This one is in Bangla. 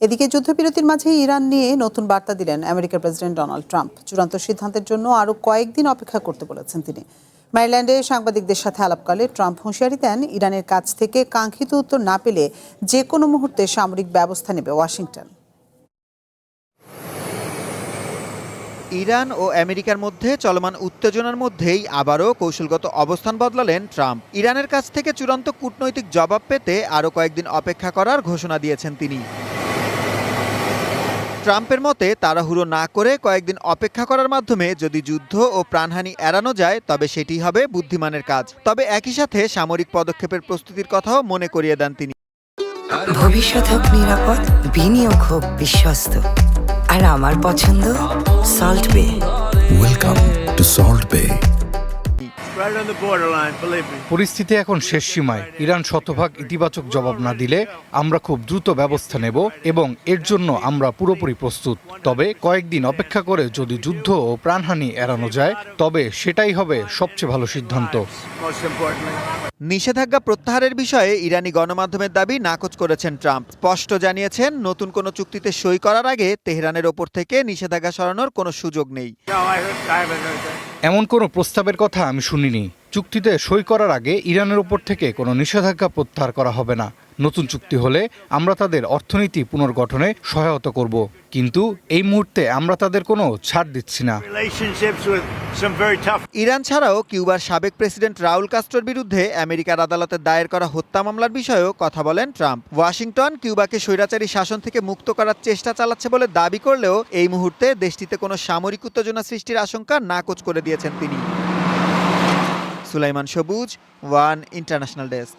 এদিকে যুদ্ধবিরতির মাঝে ইরান নিয়ে নতুন বার্তা দিলেন আমেরিকার প্রেসিডেন্ট ডোনাল্ড ট্রাম্প। চূড়ান্ত সিদ্ধান্তের জন্য আরও কয়েকদিন অপেক্ষা করতে বলেছেন তিনি। ম্যারিল্যান্ডে সাংবাদিকদের সাথে আলাপকালে ট্রাম্প হুঁশিয়ারি দেন, ইরানের কাছ থেকে কাঙ্ক্ষিত উত্তর না পেলে যে কোনো মুহূর্তে সামরিক ব্যবস্থা নেবে ওয়াশিংটন। ইরান ও আমেরিকার মধ্যে চলমান উত্তেজনার মধ্যেই আবারও কৌশলগত অবস্থান বদলালেন ট্রাম্প। ইরানের কাছ থেকে চূড়ান্ত কূটনৈতিক জবাব পেতে আরও কয়েকদিন অপেক্ষা করার ঘোষণা দিয়েছেন তিনি। ট্রাম্পের মতে তাড়াহুড়ো না করে কয়েকদিন অপেক্ষা করার মাধ্যমে যদি যুদ্ধ ও প্রাণহানি এড়ানো যায় তবে সেটি হবে বুদ্ধিমানের কাজ। তবে একই সাথে সামরিক পদক্ষেপের প্রস্তুতির কথাও মনে করিয়ে দেন তিনি। ভবিষ্যৎ হোক নিরাপদ, বিনিয়োগ হোক বিশ্বস্ত, আর আমার পছন্দ সল্ট বে। ওয়েলকাম টু সল্ট বে। পরিস্থিতি এখন শেষ সীমায়। ইরান শতভাগ ইতিবাচক জবাব না দিলে আমরা খুব দ্রুত ব্যবস্থা নেব এবং এর জন্য আমরা পুরোপুরি প্রস্তুত। তবে কয়েকদিন অপেক্ষা করে যদি যুদ্ধ ও প্রাণহানি এড়ানো যায় তবে সেটাই হবে সবচেয়ে ভালো সিদ্ধান্ত। নিষেধাজ্ঞা প্রত্যাহারের বিষয়ে ইরানি গণমাধ্যমের দাবি নাকচ করেছেন ট্রাম্প। স্পষ্ট জানিয়েছেন, নতুন কোনো চুক্তিতে সই করার আগে তেহরানের ওপর থেকে নিষেধাজ্ঞা সরানোর কোনো সুযোগ নেই। এমন কোনো প্রস্তাবের কথা আমি শুনিনি। চুক্তিতে সই করার আগে ইরানের ওপর থেকে কোনো নিষেধাজ্ঞা প্রত্যাহার করা হবে না। নতুন চুক্তি হলে আমরা তাদের অর্থনীতি পুনর্গঠনে সহায়তা করব, কিন্তু এই মুহূর্তে আমরা তাদের কোনো ছাড় দিচ্ছি না। ইরান ছাড়াও কিউবার সাবেক প্রেসিডেন্ট রাউল কাস্ট্রোর বিরুদ্ধে আমেরিকার আদালতে দায়ের করা হত্যা মামলার বিষয়েও কথা বলেন ট্রাম্প। ওয়াশিংটন কিউবাকে স্বৈরাচারী শাসন থেকে মুক্ত করার চেষ্টা চালাচ্ছে বলে দাবি করলেও এই মুহূর্তে দেশটিতে কোনো সামরিক উত্তেজনা সৃষ্টির আশঙ্কা নাকচ করে দিয়েছেন তিনি। সুলাইমান সবুজ, ওয়ান ইন্টারন্যাশনাল ডেস্ক।